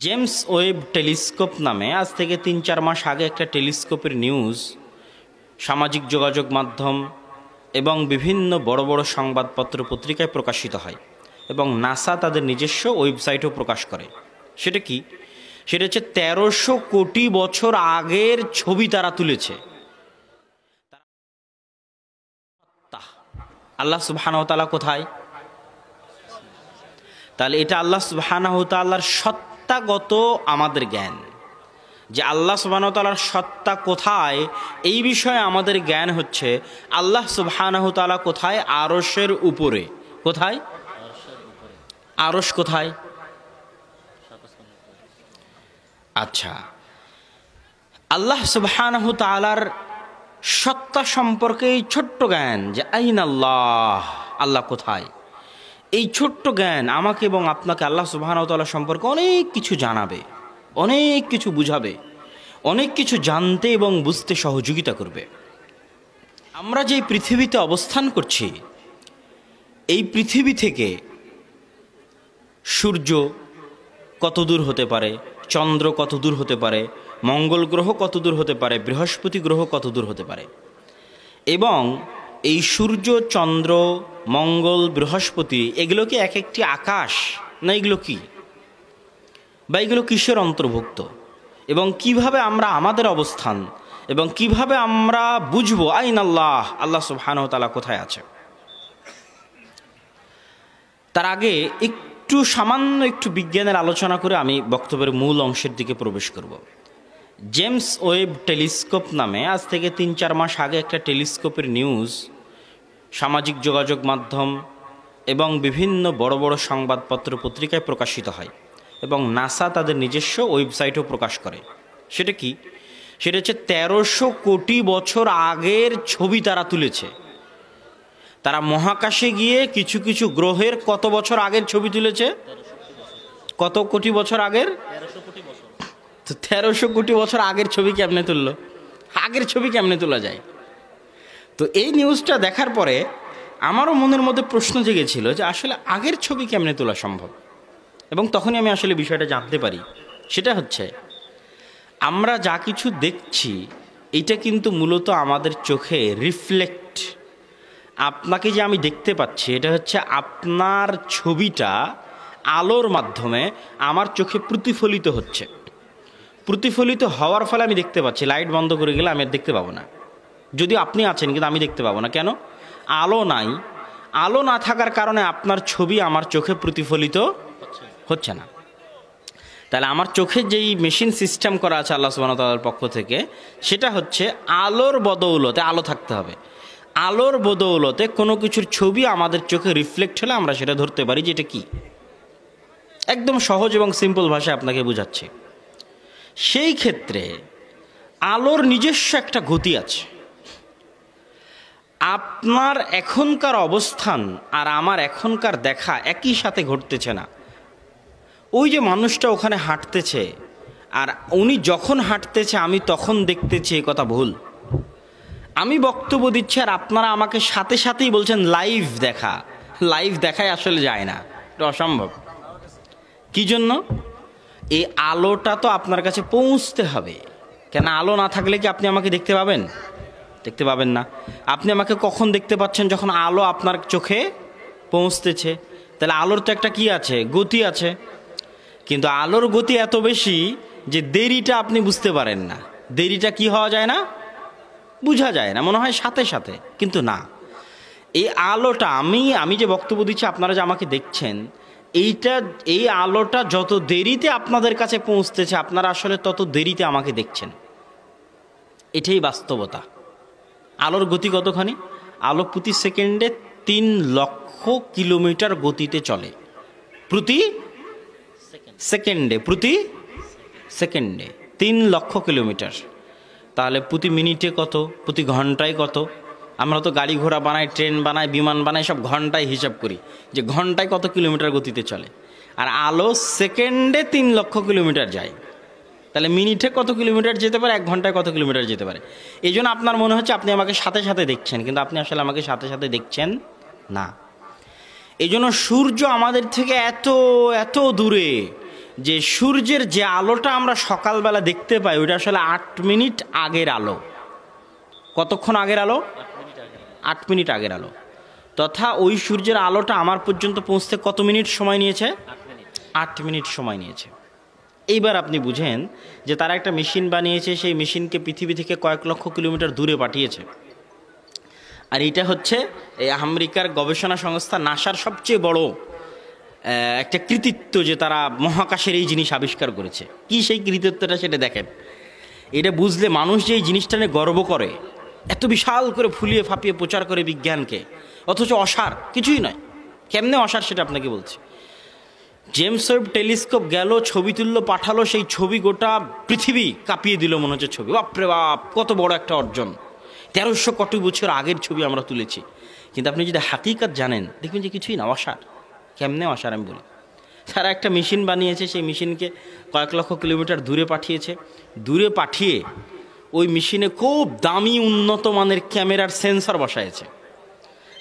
James Webb telescope নামে আজ থেকে ৩-৪ মাস আগে একটা টেলিস্কোপের নিউজ সামাজিক যোগাযোগ মাধ্যম এবং বিভিন্ন বড় বড় সংবাদপত্র পত্রিকায় প্রকাশিত হয় এবং নাসা তাদের নিজস্ব ওয়েবসাইটও প্রকাশ করে। সেটা কি? সেটা হচ্ছে ১৩০০ কোটি বছর আগের ছবি তারা তুলেছে। আল্লাহ সুবহানাহু ওয়া তাআলা কোথায়? তাহলে এটা আল্লাহ সুবহানাহু ওয়া তাআলার সত্তাগত আমাদের জ্ঞান, যে আল্লাহ সুবহানাহু ওয়া তাআলার সত্তা কোথায় এই বিষয়ে আমাদের জ্ঞান হচ্ছে আল্লাহ সুবহানাহু ওয়া তাআলা কোথায়? আরশের উপরে। কোথায়? আরশ কোথায়? আচ্ছা, আল্লাহ সুবহানাহু ওয়া তাআলার সত্তা সম্পর্কে এই ছোট্ট জ্ঞান যে আইনাল্লাহ, আল্লাহ কোথায়, এই ছোট্ট জ্ঞান আমাকে এবং আপনাকে আল্লাহ সুবহানাহু ওয়া তাআলা সম্পর্কে অনেক কিছু জানাবে, অনেক কিছু বুঝাবে, অনেক কিছু জানতে এবং বুঝতে সহযোগিতা করবে। আমরা যে পৃথিবীতে অবস্থান করছি, এই পৃথিবী থেকে সূর্য কত দূর হতে পারে, চন্দ্র কত দূর হতে পারে, মঙ্গল গ্রহ কত দূর হতে পারে, বৃহস্পতি গ্রহ কত দূর হতে পারে, এবং এই সূর্য, চন্দ্র, মঙ্গল, বৃহস্পতি এগুলো কি এক একটি আকাশ, না এগুলো কি, বা এগুলো কিসের অন্তর্ভুক্ত, এবং কিভাবে আমরা আমাদের অবস্থান এবং কিভাবে আমরা বুঝবো আইনাল্লাহ, আল্লাহ সুবহানাহু ওয়া তাআলা কোথায় আছে। তার আগে সামান্য একটু বিজ্ঞানের আলোচনা করে আমি বক্তব্যের মূল অংশের দিকে প্রবেশ করব। জেমস ওয়েব টেলিস্কোপ নামে আজ থেকে ৩-৪ মাস আগে একটা টেলিস্কোপের নিউজ সামাজিক যোগাযোগ মাধ্যম এবং বিভিন্ন বড় বড় সংবাদপত্র পত্রিকায় প্রকাশিত হয় এবং নাসা তাদের নিজস্ব ওয়েবসাইটও প্রকাশ করে। সেটা কি? সেটা হচ্ছে ১৩০০ কোটি বছর আগের ছবি তারা তুলেছে। তারা মহাকাশে গিয়ে কিছু কিছু গ্রহের কত বছর আগের ছবি তুলেছে? কত কোটি বছর আগের? ১৩০০ কোটি বছর আগের ছবি কেমনে তুললো? আগের ছবি কেমনে তোলা যায়? তো এই নিউজটা দেখার পরে আমারও মনের মধ্যে প্রশ্ন জেগেছিল যে আসলে আগের ছবি কেমনে তোলা সম্ভব, এবং তখনই আমি আসলে বিষয়টা জানতে পারি। সেটা হচ্ছে আমরা যা কিছু দেখছি এটা কিন্তু মূলত আমাদের চোখে রিফ্লেক্ট। আপনাকে যে আমি দেখতে পাচ্ছি এটা হচ্ছে আপনার ছবিটা আলোর মাধ্যমে আমার চোখে প্রতিফলিত হচ্ছে। প্রতিফলিত হওয়ার ফলে আমি দেখতে পাচ্ছি। লাইট বন্ধ করে গেলে আমি আর দেখতে পাবো না, যদিও আপনি আছেন কিন্তু আমি দেখতে পাবো না। কেন? আলো নাই। আলো না থাকার কারণে আপনার ছবি আমার চোখে প্রতিফলিত হচ্ছে না। তাহলে আমার চোখে যেই মেশিন সিস্টেম করা আছে আল্লাহ সুবহানাহু ওয়া তাআলার পক্ষ থেকে, সেটা হচ্ছে আলোর বদৌলতে, আলো থাকতে হবে, আলোর বদৌলতে কোনো কিছুর ছবি আমাদের চোখে রিফ্লেক্ট হলে আমরা সেটা ধরতে পারি যে এটা কি। একদম সহজ এবং সিম্পল ভাষায় আপনাকে বোঝাচ্ছি। সেই ক্ষেত্রে আলোর নিজস্ব একটা গতি আছে। আপনার এখনকার অবস্থান আর আমার এখনকার দেখা একই সাথে ঘটতেছে না। ওই যে মানুষটা ওখানে হাঁটতেছে আর উনি যখন হাঁটতেছে আমি তখন দেখতেছি, এ কথা ভুল। আমি বক্তব্য দিচ্ছি আর আপনারা আমাকে সাথে সাথেই বলছেন লাইভ দেখা। লাইভ দেখায় আসলে যায় না, এটা অসম্ভব। কি জন্য? এই আলোটা তো আপনার কাছে পৌঁছতে হবে। কেন? আলো না থাকলে কি আপনি আমাকে দেখতে পাবেন? দেখতে পাবেন না। আপনি আমাকে কখন দেখতে পাচ্ছেন? যখন আলো আপনার চোখে পৌঁছতেছে। তাহলে আলোর তো একটা কি আছে? গতি আছে। কিন্তু আলোর গতি এত বেশি যে দেরিটা আপনি বুঝতে পারেন না। দেরিটা কি হওয়া যায় না? বোঝা যায় না, মনে হয় সাথে সাথে, কিন্তু না। এই আলোটা আমি যে বক্তব্য দিচ্ছি, আপনারা যে আমাকে দেখছেন, এই আলোটা যত দেরিতে আপনাদের কাছে পৌঁছতেছে আপনারা আসলে তত দেরিতে আমাকে দেখছেন। এটাই বাস্তবতা। আলোর গতি কতখানি? আলো প্রতি সেকেন্ডে ৩ লক্ষ কিলোমিটার গতিতে চলে। প্রতি সেকেন্ডে ৩ লক্ষ কিলোমিটার। তাহলে প্রতি মিনিটে কত? প্রতি ঘন্টায় কত? আমরা তো গাড়ি ঘোড়া বানাই, ট্রেন বানাই, বিমান বানাই, সব ঘন্টায় হিসাব করি যে ঘন্টায় কত কিলোমিটার গতিতে চলে। আর আলো সেকেন্ডে ৩ লক্ষ কিলোমিটার যায়। তাহলে মিনিটে কত কিলোমিটার যেতে পারে, 1 ঘন্টায় কত কিলোমিটার যেতে পারে। এই জন্য আপনার মনে হচ্ছে আপনি আমাকে সাথে সাথে দেখছেন, কিন্তু আপনি আসলে আমাকে সাথে সাথে দেখছেন না। এই জন্য সূর্য আমাদের থেকে এত এত দূরে, যে সূর্যের যে আলোটা আমরা সকালবেলা দেখতে পাই ওইটা আসলে 8 মিনিট আগের আলো। কতক্ষণ আগের আলো? 8 মিনিট আগের আলো। তথা ওই সূর্যের আলোটা আমার পর্যন্ত পৌঁছতে কত মিনিট সময় নিয়েছে? 8 মিনিট সময় নিয়েছে। এইবার আপনি বুঝেন যে তারা একটা মেশিন বানিয়েছে, সেই মেশিনকে পৃথিবী থেকে কয়েক লক্ষ কিলোমিটার দূরে পাঠিয়েছে। আর এটা হচ্ছে এই আমেরিকার গবেষণা সংস্থা নাসার সবচেয়ে বড় একটা কৃতিত্ব, যে তারা মহাকাশের এই জিনিস আবিষ্কার করেছে। কি সেই কৃতিত্বটা সেটা দেখেন। এটা বুঝলে মানুষ যে এই জিনিসটা নিয়ে গর্ব করে, এত বিশাল করে ফুলিয়ে ফাঁপিয়ে প্রচার করে বিজ্ঞানকে, অথচ অসার কিছুই নয়। কেমনে অসার সেটা আপনাকে বলছি। জেমস ওয়েব টেলিস্কোপ গেল, ছবি তুললো, পাঠালো, সেই ছবি গোটা পৃথিবী কাঁপিয়ে দিল, মনে হচ্ছে ছবি বাপরে বাপ কত বড় একটা অর্জন। 1300 কোটি বছর আগের ছবি আমরা তুলেছি। কিন্তু আপনি যদি হাকিকত জানেন দেখবেন যে কিছুই না, অসার। কেমনে অসার আমি বলি। তারা একটা মেশিন বানিয়েছে, সেই মেশিনকে কয়েক লক্ষ কিলোমিটার দূরে পাঠিয়েছে। দূরে পাঠিয়ে ওই মেশিনে খুব দামি উন্নত মানের ক্যামেরার সেন্সর বসায়েছে,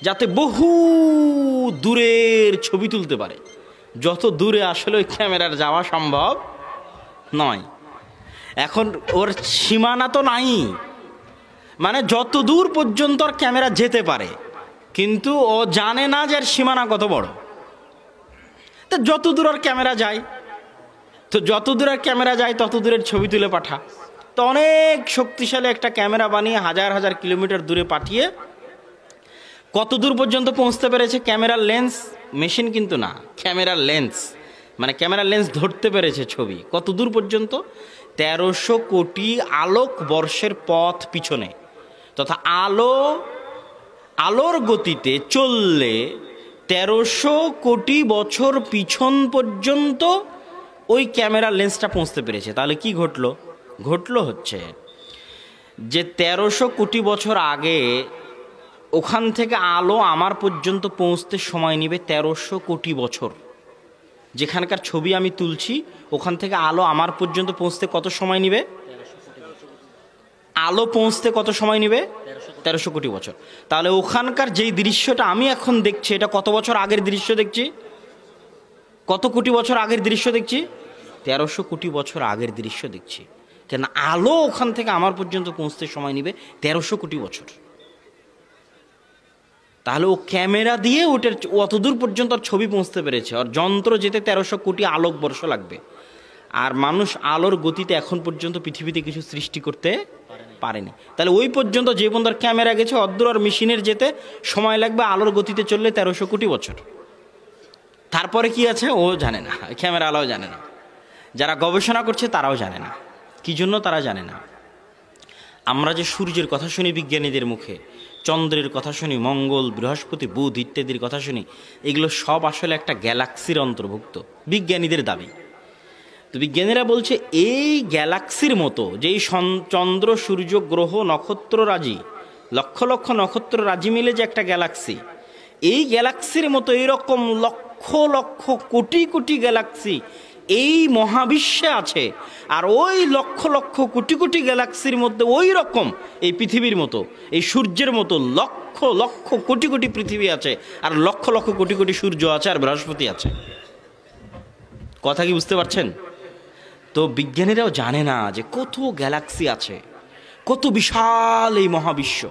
যাতে বহু দূরের ছবি তুলতে পারে, যত দূরে আসলে ওই ক্যামেরার যাওয়া সম্ভব নয়। এখন ওর সীমানা তো নাই, মানে যত দূর পর্যন্ত ওর ক্যামেরা যেতে পারে, কিন্তু ও জানে না যে এর সীমানা কত বড়। তো যত দূর ওর ক্যামেরা যায়, তো যত দূরের ক্যামেরা যায় তত দূরের ছবি তুলে পাঠা। তো অনেক শক্তিশালী একটা ক্যামেরা বানিয়ে হাজার হাজার কিলোমিটার দূরে পাঠিয়ে কত দূর পর্যন্ত পৌঁছতে পেরেছে? ক্যামেরার লেন্স, মেশিন কিন্তু না, ক্যামেরার লেন্স, মানে ক্যামেরার লেন্স ধরতে পেরেছে ছবি কত দূর পর্যন্ত? 1300 কোটি আলোক বর্ষের পথ পিছনে। তথা আলোর গতিতে চললে 1300 কোটি বছর পিছন পর্যন্ত ওই ক্যামেরার লেন্সটা পৌঁছতে পেরেছে। তাহলে কি ঘটলো হচ্ছে যে 1300 কোটি বছর আগে ওখান থেকে আলো আমার পর্যন্ত পৌঁছতে সময় নেবে 1300 কোটি বছর। যেখানকার ছবি আমি তুলছি ওখান থেকে আলো আমার পর্যন্ত পৌঁছতে কত সময় নেবে? আলো পৌঁছতে কত সময় নেবে? 1300 কোটি বছর। তাহলে ওখানকার যেই দৃশ্যটা আমি এখন দেখছি, এটা কত বছর আগের দৃশ্য দেখছি? কত কোটি বছর আগের দৃশ্য দেখছি? 1300 কোটি বছর আগের দৃশ্য দেখছি। কেন? আলো ওখান থেকে আমার পর্যন্ত পৌঁছতে সময় নেবে 1300 কোটি বছর। তাহলে ও ক্যামেরা দিয়ে ওটার অত দূর পর্যন্ত ছবি পৌঁছতে পেরেছে, আর যন্ত্র যেতে 1300 কোটি আলোক বর্ষ লাগবে। আর মানুষ আলোর গতিতে এখন পর্যন্ত পৃথিবীতে কিছু সৃষ্টি করতে পারেনি। তাহলে ওই পর্যন্ত যে পর্যন্ত ক্যামেরা গেছে অদূর আর মেশিনের যেতে সময় লাগবে আলোর গতিতে চললে 1300 কোটি বছর। তারপরে কি আছে ও জানে না, ক্যামেরা আলোও জানে না, যারা গবেষণা করছে তারাও জানে না। কি জন্য তারা জানে না? আমরা যে সূর্যের কথা শুনি বিজ্ঞানীদের মুখে, চন্দ্রের কথা শুনি, মঙ্গল, বৃহস্পতি, বুধ ইত্যাদির কথা শুনি, এগুলো সব আসলে একটা গ্যালাক্সির অন্তর্ভুক্ত, বিজ্ঞানীদের দাবি। তো বিজ্ঞানীরা বলছে এই গ্যালাক্সির মতো, যেই চন্দ্র, সূর্য, গ্রহ, নক্ষত্ররাজি, লক্ষ লক্ষ নক্ষত্ররাজি মিলে যে একটা গ্যালাক্সি, এই গ্যালাক্সির মতো এইরকম লক্ষ লক্ষ কোটি কোটি গ্যালাক্সি এই মহাবিশ্বে আছে। আর ওই লক্ষ লক্ষ কোটি কোটি গ্যালাক্সির মধ্যে ওই রকম এই পৃথিবীর মতো, এই সূর্যের মতো লক্ষ লক্ষ কোটি কোটি পৃথিবী আছে, আর লক্ষ লক্ষ কোটি কোটি সূর্য আছে, আর বৃহস্পতি আছে। কথা কি বুঝতে পারছেন? তো বিজ্ঞানীরাও জানে না যে কত গ্যালাক্সি আছে, কত বিশাল এই মহাবিশ্ব।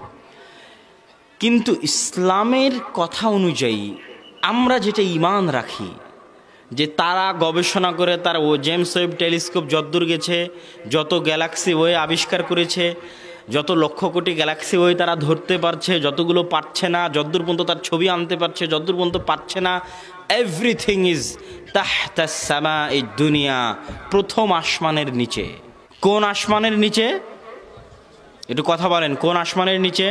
কিন্তু ইসলামের কথা অনুযায়ী আমরা যেটা ঈমান রাখি, যে তারা গবেষণা করে, তার ও জেমস ওয়েব টেলিস্কোপ যতদূর গেছে, যত গ্যালাক্সি ওয়ে আবিষ্কার করেছে, যত লক্ষ কোটি গ্যালাক্সি ওয়ে তারা ধরতে পারছে, যতগুলো পারছে না, যতদূর পর্যন্ত তার ছবি আনতে পারছে, যতদূর পর্যন্ত পারছে না, এভরিথিং ইজ তাহতা সামা, এই দুনিয়া প্রথম আসমানের নিচে। কোন আসমানের নিচে? একটু কথা বলেন, কোন আসমানের নিচে?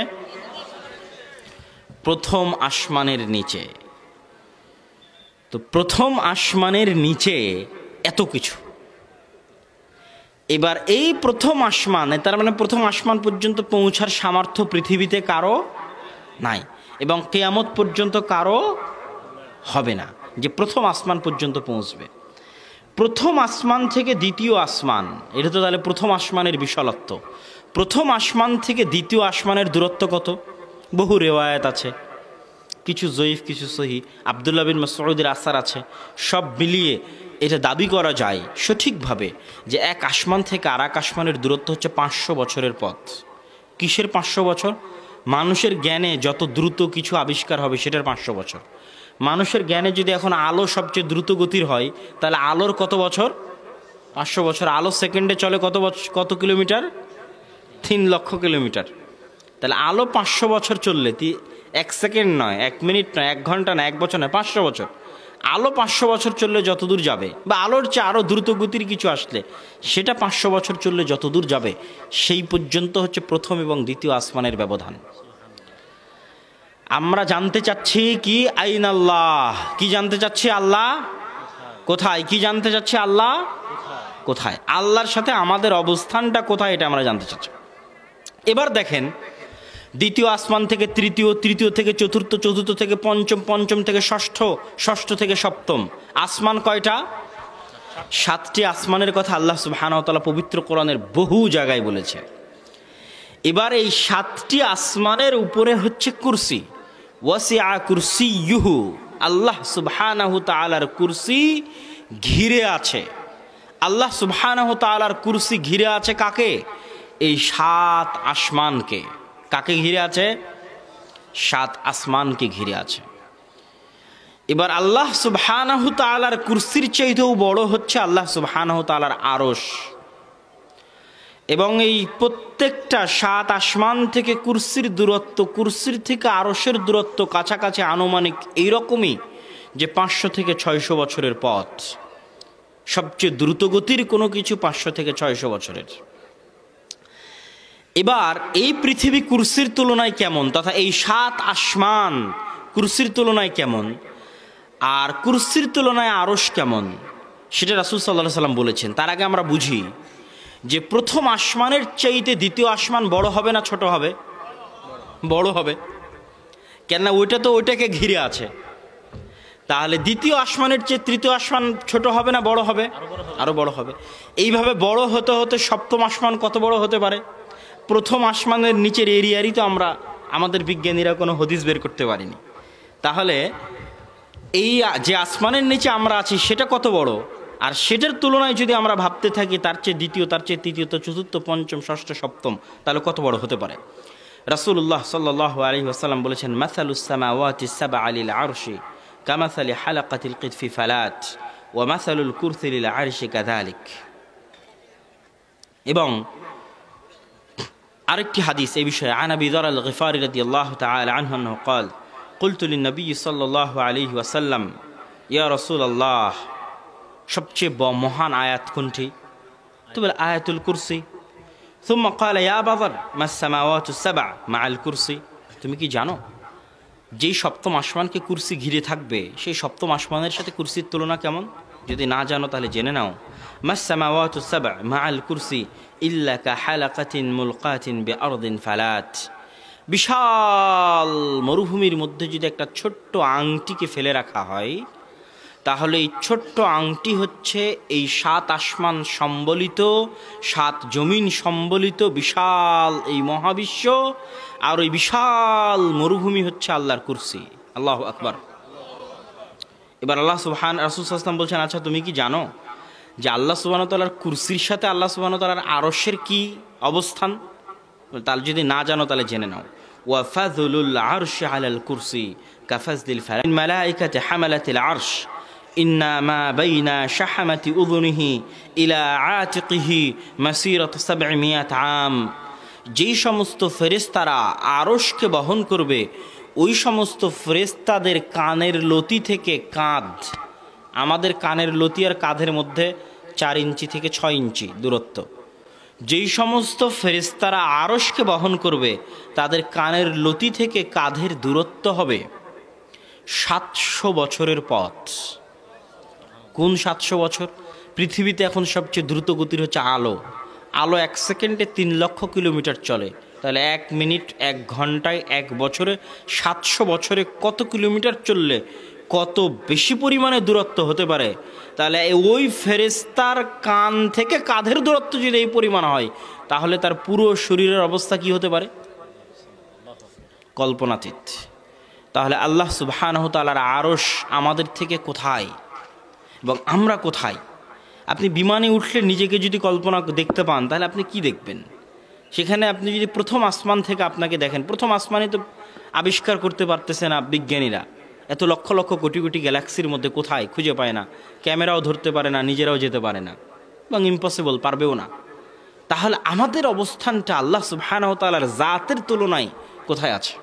প্রথম আসমানের নিচে। তো প্রথম আসমানের নিচে এত কিছু। এবার এই প্রথম আসমান, তার মানে প্রথম আসমান পর্যন্ত পৌঁছার সামর্থ্য পৃথিবীতে কারো নাই, এবং কিয়ামত পর্যন্ত কারো হবে না যে প্রথম আসমান পর্যন্ত পৌঁছবে। প্রথম আসমান থেকে দ্বিতীয় আসমান, এটা তো তাহলে প্রথম আসমানের বিশালত্ব। প্রথম আসমান থেকে দ্বিতীয় আসমানের দূরত্ব কত? বহু রেওয়ায়াত আছে, কিছু জয়ীফ কিছু সহি। আব্দুল্লাহ বিন মাসউদের আসার আছে। সব মিলিয়ে এটা দাবি করা যায় সঠিকভাবে যে এক আসমান থেকে আর এক আসমানের দূরত্ব হচ্ছে 500 বছরের পথ। কিসের 500 বছর? মানুষের জ্ঞানে যত দ্রুত কিছু আবিষ্কার হবে সেটার 500 বছর। মানুষের জ্ঞানে যদি এখন আলো সবচেয়ে দ্রুত গতির হয়, তাহলে আলোর কত বছর? 500 বছর। আলো সেকেন্ডে চলে কত কিলোমিটার? 3 লক্ষ কিলোমিটার। তাহলে আলো 500 বছর চললে 1 সেকেন্ড নয়, 1 মিনিট নয়, 1 ঘন্টা নয়, 1 বছর নয়, 500 বছর। আলো 500 বছর চললে যত দূর যাবে, বা আলোর চেয়ে আরও দ্রুত গতির কিছু আসলে সেটা 500 বছর চললে যত দূর যাবে, সেই পর্যন্ত হচ্ছে প্রথম এবং দ্বিতীয় আসমানের ব্যবধান। আমরা জানতে চাচ্ছি কি? আইন আল্লাহ। কি জানতে চাচ্ছি? আল্লাহ কোথায়? কি জানতে চাচ্ছি? আল্লাহ কোথায়? আল্লাহর সাথে আমাদের অবস্থানটা কোথায়, এটা আমরা জানতে চাচ্ছি। এবার দেখেন, দ্বিতীয় আসমান থেকে তৃতীয়, তৃতীয় থেকে চতুর্থ, চতুর্থ থেকে পঞ্চম, পঞ্চম থেকে ষষ্ঠ, ষষ্ঠ থেকে সপ্তম। আসমান কয়টা? 7টি আসমানের কথা আল্লাহ সুবহানাহু ওয়া তাআলা পবিত্র কোরআনের বহু জায়গায় বলেছে। এবার এই 7টি আসমানের উপরে হচ্ছে কুরসি। ওয়াসিআ কুরসিয়ুহু, আল্লাহ সুবহানাহু তাআলার কুরসি ঘিরে আছে। আল্লাহ সুবহানাহু তাআলার কুরসি ঘিরে আছে কাকে? এই 7 আসমানকে। কাকে ঘিরে আছে? 7 আসমানকে ঘিরে আছে। এবার আল্লাহ সুবহানাহু তাআলার কুরসির চাইতেও বড় হচ্ছে আল্লাহ সুবহানাহু তাআলার আরশ। এবং এই প্রত্যেকটা 7 আসমান থেকে কুরসির দূরত্ব, কুরসির থেকে আরশের দূরত্ব কাছাকাছি আনুমানিক এইরকমই, যে 500 থেকে 600 বছরের পথ। সবচেয়ে দ্রুতগতির কোনো কিছু 500 থেকে 600 বছরের। এবার এই পৃথিবী কুরসির তুলনায় কেমন, তথা এই 7 আসমান কুরসির তুলনায় কেমন, আর কুরসির তুলনায় আরশ কেমন, সেটা রাসূল সাল্লাল্লাহু আলাইহি ওয়াসাল্লাম বলেছেন। তার আগে আমরা বুঝি যে প্রথম আসমানের চাইতে দ্বিতীয় আসমান বড় হবে না ছোট হবে? বড় হবে। কেননা ওইটা তো ওইটাকে ঘিরে আছে। তাহলে দ্বিতীয় আসমানের চেয়ে তৃতীয় আসমান ছোট হবে না বড় হবে? আরো বড় হবে। এইভাবে বড় হতে হতে সপ্তম আসমান কত বড় হতে পারে? প্রথম আসমানের নিচের এরিয়ারই তো আমরা, আমাদের বিজ্ঞানীরা কোনো হদিস বের করতে পারিনি। তাহলে এই যে আসমানের নিচে আমরা আছি সেটা কত বড়, আর সেটার তুলনায় যদি আমরা ভাবতে থাকি তার চেয়ে দ্বিতীয়, তার চেয়ে তৃতীয়, চতুর্থ, পঞ্চম, ষষ্ঠ, সপ্তম, তাহলে কত বড় হতে পারে? রাসূলুল্লাহ সাল্লাল্লাহু আলাইহি ওয়াসাল্লাম বলেছেন, মাসালুস সামাওয়াতিস সাবআ লিল আরশি কামাসালি হালাকাতিল কিতফি ফালাত ওয়া মাসালুল কুরসি লিল আরশি কাযালিক। এবং আরেকটি হাদিস এই বিষয়ে, আন আবি যার আল গিফারি রাদিয়াল্লাহু তাআলা আনহু আন্নাহু قال قلت للنبي صلى الله عليه وسلم يا رسول الله, সবচেয়ে মহান আয়াত কোনটি? তো বলে আয়াতুল কুরসি। ثم قال يا أبا ذر ما السماوات السبع مع الكرسي, তুমি কি জানো যেই সপ্তম আসমানকে কুরসি ঘিরে থাকবে সেই সপ্তম আসমানের সাথে কুরসির তুলনা কেমন? যদি না জানো তাহলে জেনে নাও। ما السماوات السبع مع الكرسي إلا كحلقة ملقاة بأرض فلات, বিশাল মরুভূমির মধ্যে যদি একটা ছোট্ট আংটিকে ফেলে রাখা হয়, তাহলে এই ছোট্ট আংটি হচ্ছে এই 7 আসমান সম্বলিত, 7 জমিন সম্বলিত বিশাল এই মহাবিশ্ব, আর ওই বিশাল মরুভূমি হচ্ছে আল্লাহর কুরসি। আল্লাহু আকবার। এবার আল্লাহ রাসূল সাল্লাল্লাহু আলাইহি ওয়াসাল্লাম বলছেন, আচ্ছা তুমি কি জানো যে আল্লাহ সুবহানাহু ওয়া তাআলার কুরসির সাথে আল্লাহ সুবহানাহু ওয়া তাআলার আরশের কি অবস্থান? তাহলে যদি না জানো তাহলে জেনে নাও। ওয়া ফাযলুল আরশি আলাল কুরসি কাফাযলিল ফালাইন মালাইকাতি হামালাতিল আরশ ইন্না মা বাইনা শাহমাতি উযুনিহি ইলা আতিকিহি মাসিরাত 700 আম। যেই সমস্ত ফেরেশতারা আরশকে বহন করবে, ওই সমস্ত ফেরেশতাদের কানের লতি থেকে কাঁধ, আমাদের কানের লতি আর কাঁধের মধ্যে 4 ইঞ্চি থেকে 6 ইঞ্চি দূরত্ব, যেই সমস্ত ফেরেশতারা আরশকে বহন করবে তাদের কানের লতি থেকে কাঁধের দূরত্ব হবে 700 বছরের পথ। কোন 700 বছর? পৃথিবীতে এখন সবচেয়ে দ্রুত গতির হচ্ছে আলো। আলো 1 সেকেন্ডে 3 লক্ষ কিলোমিটার চলে। তাহলে 1 মিনিট, 1 ঘন্টায়, 1 বছরে 700 বছরে কত কিলোমিটার চললে কত বেশি পরিমাণে দূরত্ব হতে পারে? তাহলে ওই ফেরেশতার কান থেকে কাঁধের দূরত্ব যদি এই পরিমাণ হয়, তাহলে তার পুরো শরীরের অবস্থা কি হতে পারে? কল্পনাতীত। তাহলে আল্লাহ সুবহানাহু তাআলার আরশ আমাদের থেকে কোথায়? এবং আমরা কোথায়। আপনি বিমানে উঠলে নিজেকে যদি কল্পনা দেখতে পান তাহলে আপনি কি দেখবেন? সেখানে আপনি যদি প্রথম আসমান থেকে আপনাকে দেখেন, প্রথম আসমানে তো আবিষ্কার করতে পারতেছে না বিজ্ঞানীরা, এত লক্ষ লক্ষ কোটি কোটি গ্যালাক্সির মধ্যে কোথায় খুঁজে পায় না, ক্যামেরাও ধরতে পারে না, নিজেরাও যেতে পারে না, এবং ইম্পসিবল, পারবেও না। তাহলে আমাদের অবস্থানটা আল্লাহ সুবহানাহু ওয়া তাআলার জাতের তুলনায় কোথায় আছে?